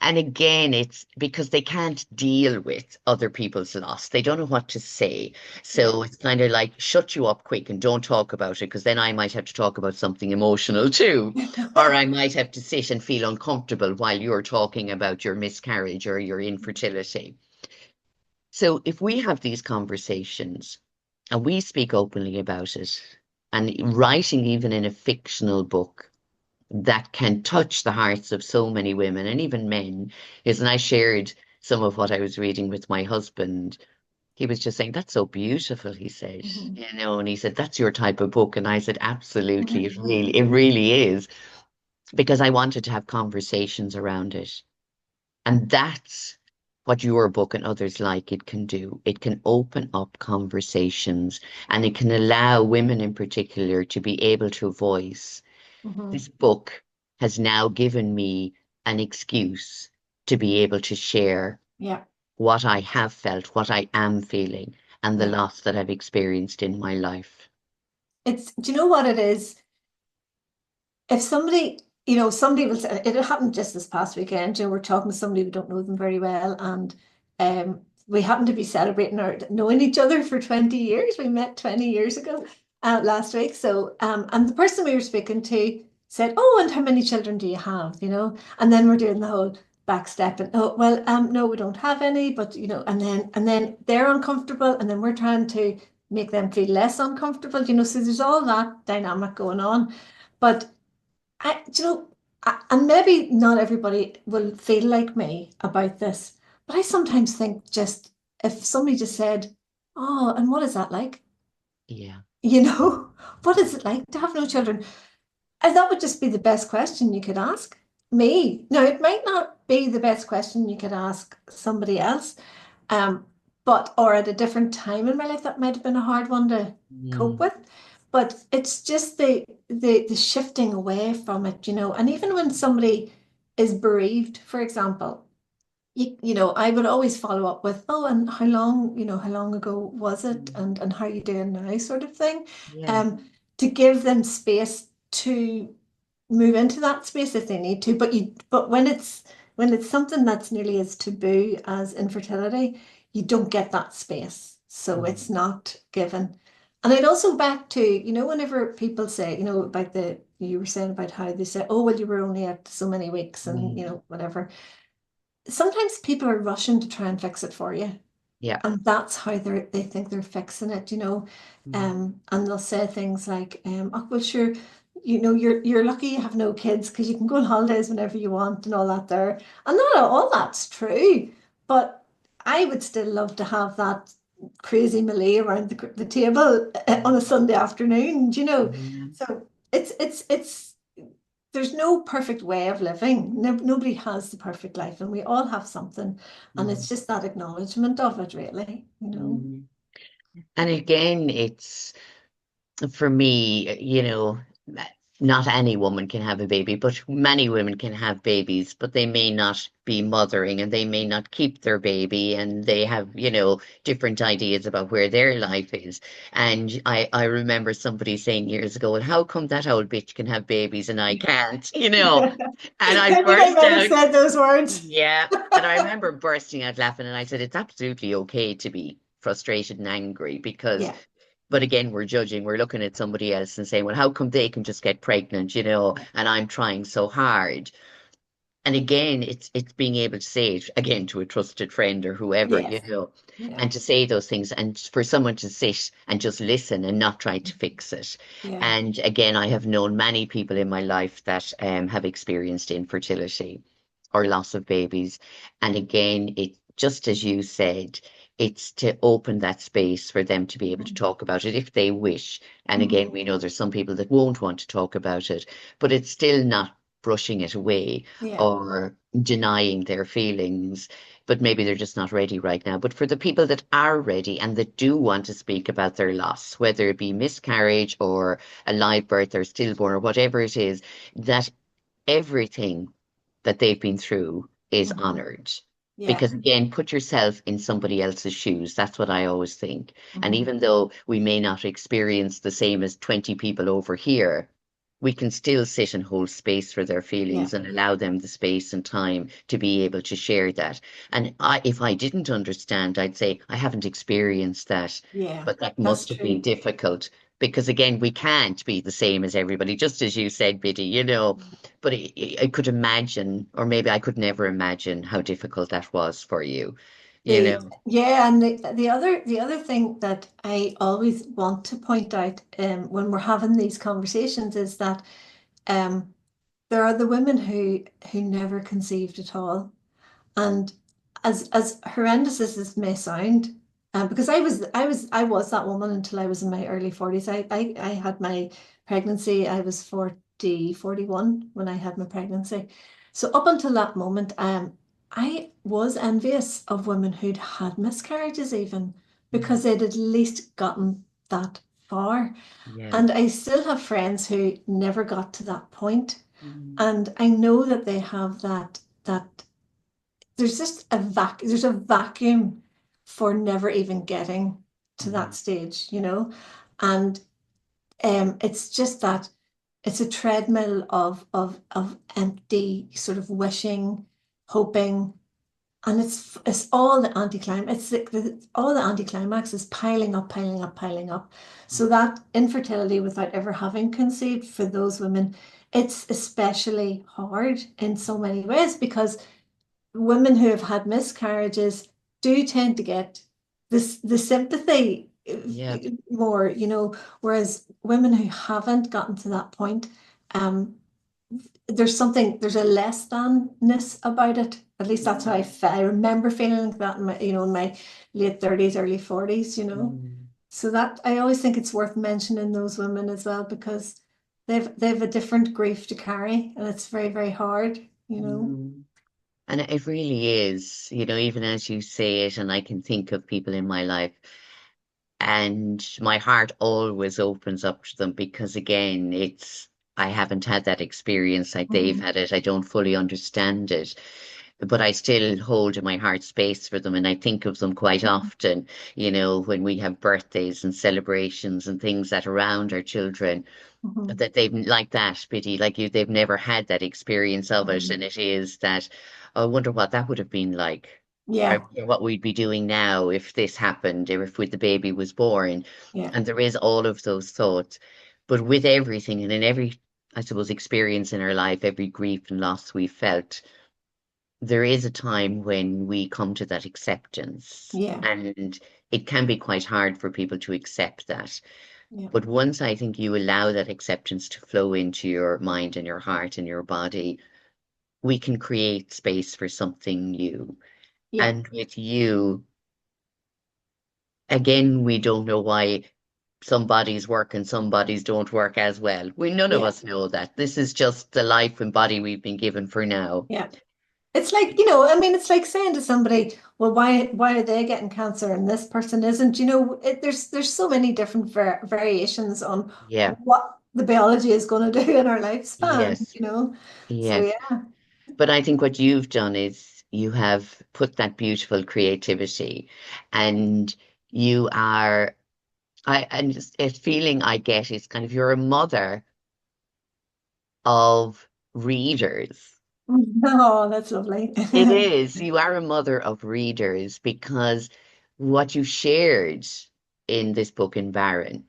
And again, it's because they can't deal with other people's loss. They don't know what to say. Yeah. So it's kind of like, shut you up quick and don't talk about it, because then I might have to talk about something emotional too. Or I might have to sit and feel uncomfortable while you're talking about your miscarriage or your infertility. So if we have these conversations and we speak openly about it, and writing even in a fictional book, that can touch the hearts of so many women and even men is, and I shared some of what I was reading with my husband. He was just saying, that's so beautiful, he said, Mhm. and he said, that's your type of book. And I said, absolutely, Mhm. it really is, because I wanted to have conversations around it. And that's what your book and others like it can do. It can open up conversations and it can allow women in particular to be able to voice. Mhm. This book has now given me an excuse to be able to share Yeah. what I have felt, what I am feeling, and the Yeah. loss that I've experienced in my life. do you know what it is? If somebody, somebody will say, it happened just this past weekend, we're talking to somebody we don't know them very well, and we happen to be celebrating our knowing each other for 20 years. We met 20 years ago last week. So, and the person we were speaking to said, "Oh, and how many children do you have?" And then we're doing the whole back step and, "Oh, well, no, we don't have any," but and then they're uncomfortable, and then we're trying to make them feel less uncomfortable, so there's all that dynamic going on. But and maybe not everybody will feel like me about this, but I sometimes think just if somebody just said, "Oh, and what is that like?" Yeah. You know, what is it like to have no children? And that would just be the best question you could ask me. Now, it might not be the best question you could ask somebody else, um, but or at a different time in my life, that might have been a hard one to cope Mm, with. But it's just the shifting away from it. And even when somebody is bereaved, for example, I would always follow up with, "Oh, and how long ago was it, mm, and how are you doing now," sort of thing, yeah. to give them space to move into that space if they need to. But when it's something that's nearly as taboo as infertility, you don't get that space. So it's Mm, not given. And I'd also back to, whenever people say, about you were saying about how they say, "Oh, well, you were only at so many weeks," and, mm, whatever. Sometimes people are rushing to try and fix it for you. yeah. And that's how they think they're fixing it. Mm, And they'll say things like, "Oh, well, sure, you're lucky you have no kids because you can go on holidays whenever you want and all that there." And not all that's true, but I would still love to have that crazy Malay around the table on a mm, Sunday afternoon. yeah. So it's there's no perfect way of living. No, nobody has the perfect life, and we all have something. And Mm, it's just that acknowledgement of it, really. mm. And again, it's for me, not any woman can have a baby, but many women can have babies, but they may not be mothering and they may not keep their baby and they have, different ideas about where their life is. And I remember somebody saying years ago, "Well, how come that old bitch can have babies and I can't?" And I I think I burst might have out. said those words. Yeah. And I remember bursting out laughing and I said, it's absolutely okay to be frustrated and angry because, Yeah, but again, we're judging, we're looking at somebody else and saying, well, how come they can just get pregnant, and I'm trying so hard. And again, it's being able to say it again to a trusted friend or whoever, yes, yeah, and to say those things and for someone to sit and just listen and not try to fix it. yeah. And again, I have known many people in my life that have experienced infertility or loss of babies. And again, it just as you said, it's to open that space for them to be able to Mhm, talk about it if they wish. And again, mhm. we know there's some people that won't want to talk about it, but it's still not brushing it away Yeah, or denying their feelings, but maybe they're just not ready right now. But for the people that are ready and that do want to speak about their loss, whether it be miscarriage or a live birth or stillborn or whatever it is, that everything that they've been through is mhm, honored. yeah, Because again, put yourself in somebody else's shoes. That's what I always think. And mhm, even though we may not experience the same as 20 people over here, we can still sit and hold space for their yeah, feelings and allow them the space and time to be able to share that. And if I didn't understand, I'd say I haven't experienced that, yeah. but that That's must have been true. difficult because again, we can't be the same as everybody, just as you said, Biddy. But I could imagine, or maybe I could never imagine how difficult that was for you, you The know. Yeah, and the other thing that I always want to point out when we're having these conversations is that um there are the women who never conceived at all. And as horrendous as this may sound, because I was that woman until I was in my early 40s. I had my pregnancy. I was 41 when I had my pregnancy. So up until that moment, I was envious of women who'd had miscarriages even Mm, because they'd at least gotten that far. yeah. And I still have friends who never got to that point. Mm, And I know that they have that there's a vacuum for never even getting to that mm, stage. And It's just that it's a treadmill of empty sort of wishing, hoping, and it's all the anticlimax. All the anticlimax is piling up, piling up, piling up. So that infertility without ever having conceived for those women, it's especially hard in so many ways because women who have had miscarriages do tend to get this the sympathy Yeah. more, whereas women who haven't gotten to that point, um, there's a less than-ness about it. At least that's how I remember feeling like that in my late 30s, early 40s. Mm. So that I always think it's worth mentioning those women as well because they've a different grief to carry and it's very, very hard. Mm. And it really is, even as you say it, and I can think of people in my life, and my heart always opens up to them because, again, I haven't had that experience like they've Mhm. had it. I don't fully understand it, but I still hold in my heart space for them. And I think of them quite Mhm. often, when we have birthdays and celebrations and things that around our children Mhm. that they've like that, Biddy, like you, they've never had that experience of it. Mhm. And it is that, "Oh, I wonder what that would have been like. I Yeah, wonder what we'd be doing now if this happened, or if with the baby was born." yeah, And there is all of those thoughts. But with everything and in every, I suppose, experience in our life, every grief and loss we felt, there is a time when we come to that acceptance. yeah, And it can be quite hard for people to accept that. yeah, But once I think you allow that acceptance to flow into your mind and your heart and your body, we can create space for something new. yeah, And with you, again, we don't know why some bodies work and some bodies don't work as well. None of yeah, us know that. This is just the life and body we've been given for now. yeah. It's like, I mean, it's like saying to somebody, well, why are they getting cancer and this person isn't? There's so many different variations on Yeah. what the biology is going to do in our lifespan. Yes. So Yes. yeah. But I think what you've done is you have put that beautiful creativity, and you are, and just a feeling I get is kind of you're a mother of readers. Oh, that's lovely. It is. You are a mother of readers because what you shared in this book in Barren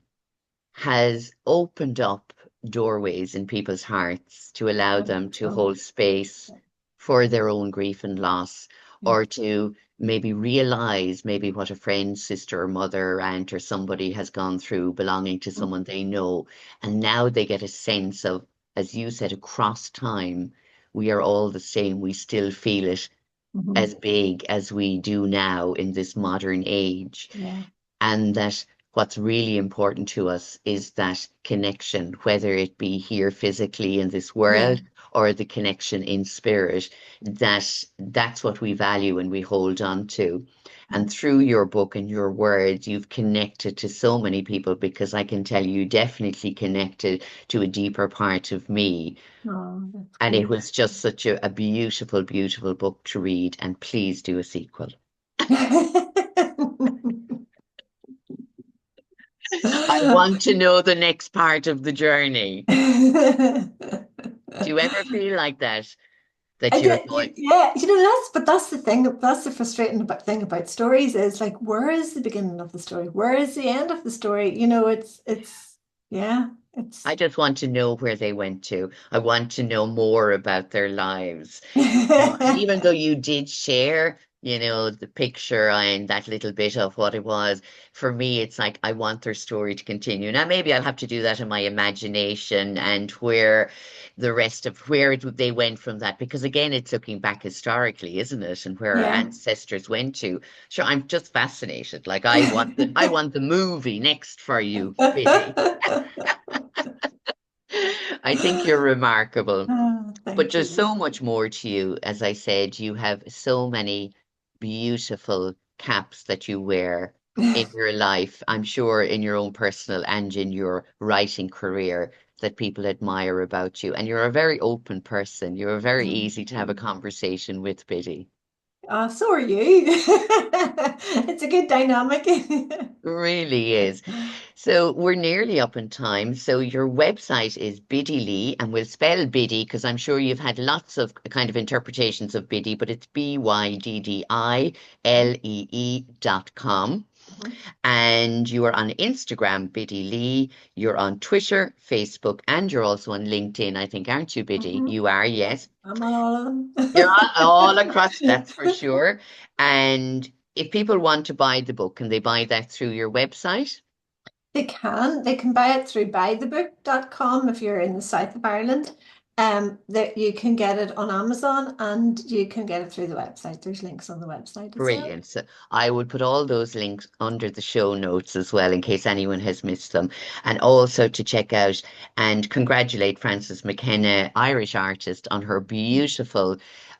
has opened up doorways in people's hearts to allow them to So, hold space for their own grief and loss, yeah. or to maybe realize maybe what a friend, sister, or mother, or aunt, or somebody has gone through belonging to someone they know. And now they get a sense of, as you said, across time, we are all the same. We still feel it Mhm. as big as we do now in this modern age, Yeah. and that what's really important to us is that connection, whether it be here physically in this Yeah. world or the connection in spirit, that's what we value and we hold on to. And through your book and your words, you've connected to so many people because I can tell you definitely connected to a deeper part of me. Oh, that's And it great. was just such a beautiful, beautiful book to read. And please do a sequel. I want to know the next part of the journey. Do you ever feel like that? That I you're get, going, yeah, that's the thing, that's the frustrating thing about stories is like, where is the beginning of the story? Where is the end of the story? Yeah, it's, I just want to know where they went to. I want to know more about their lives. And even though you did share, the picture and that little bit of what it was, for me, it's like I want their story to continue. Now, maybe I'll have to do that in my imagination and where the rest of where they went from that, because again, it's looking back historically, isn't it? And where our yeah. ancestors went to. Sure, I'm just fascinated. Like I want the movie next for you, Biddy. I think you're remarkable. Oh, But thank there's you. so much more to you. As I said, you have so many beautiful caps that you wear in your life. I'm sure in your own personal and in your writing career that people admire about you. And you're a very open person. You're very easy to have a conversation with, Biddy. So are you. It's a good dynamic. Really is. So we're nearly up in time. So your website is Biddy, and we'll spell Biddy because I'm sure you've had lots of kind of interpretations of Biddy, but it's BYDDILEE.com. Mhm. And you are on Instagram, Biddy Lee. You're on Twitter, Facebook, and you're also on LinkedIn, I think, aren't you, Biddy? Mhm. You are, Yeah, yes. I'm on all of them. You're on all across, that's for sure. And if people want to buy the book, can they buy that through your website? They can. They can buy it through buythebook.com if you're in the south of Ireland. That you can get it on Amazon and you can get it through the website. There's links on the website as well. Brilliant. So I will put all those links under the show notes as well in case anyone has missed them. And also to check out and congratulate Frances McKenna, Irish artist, on her beautiful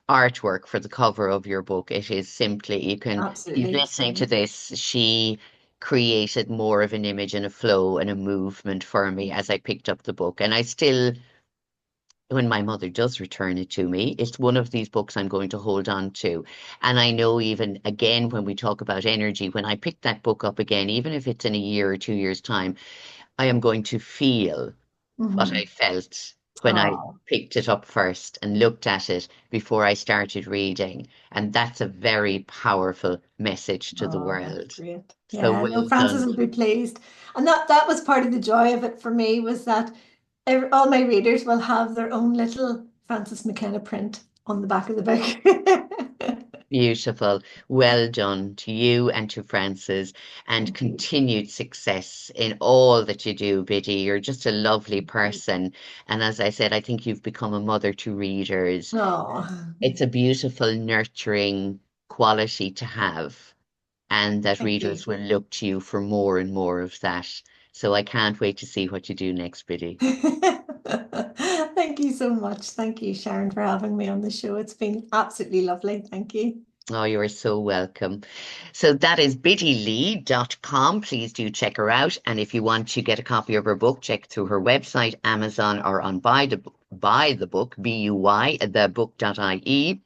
artwork for the cover of your book. It is simply, you can, if you're Absolutely listening to stunning. this, she created more of an image and a flow and a movement for me as I picked up the book. And I still when my mother does return it to me, it's one of these books I'm going to hold on to. And I know even again, when we talk about energy, when I pick that book up again, even if it's in a year or 2 years' time, I am going to feel what I Hmm. felt when I Oh, picked it up first and looked at it before I started reading. And that's a very powerful message to the oh, that's world. great. So Yeah, no, well Francis done. will be pleased. And that was part of the joy of it for me was that all my readers will have their own little Francis McKenna print on the back of the book. Beautiful. Well done to you and to Frances, and Thank you. continued success in all that you do, Biddy. You're just a lovely person. And as I said, I think you've become a mother to readers. Oh, It's a beautiful, nurturing quality to have, and that thank you. readers will look to you for more and more of that. So I can't wait to see what you do next, Biddy. Thank you so much. Thank you, Sharon, for having me on the show. It's been absolutely lovely. Thank you. Oh, you are so welcome. So that is bittylee.com. Please do check her out. And if you want to get a copy of her book, check through her website, Amazon, or on buy the book, BUY, thebook.ie.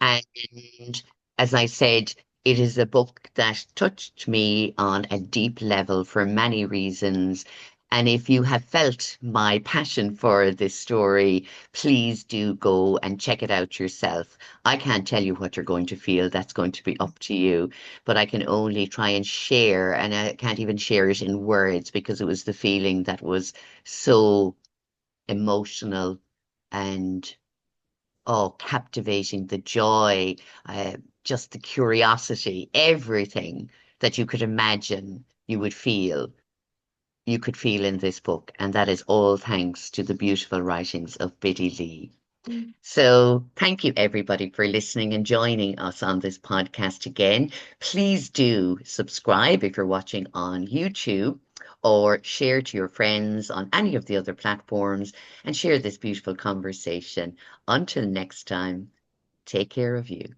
And as I said, it is a book that touched me on a deep level for many reasons. And if you have felt my passion for this story, please do go and check it out yourself. I can't tell you what you're going to feel. That's going to be up to you. But I can only try and share, and I can't even share it in words because it was the feeling that was so emotional and captivating, the joy, just the curiosity, everything that you could imagine you could feel in this book. And that is all thanks to the beautiful writings of Biddy Lee. So thank you everybody for listening and joining us on this podcast again. Please do subscribe if you're watching on YouTube or share to your friends on any of the other platforms and share this beautiful conversation. Until next time, take care of you.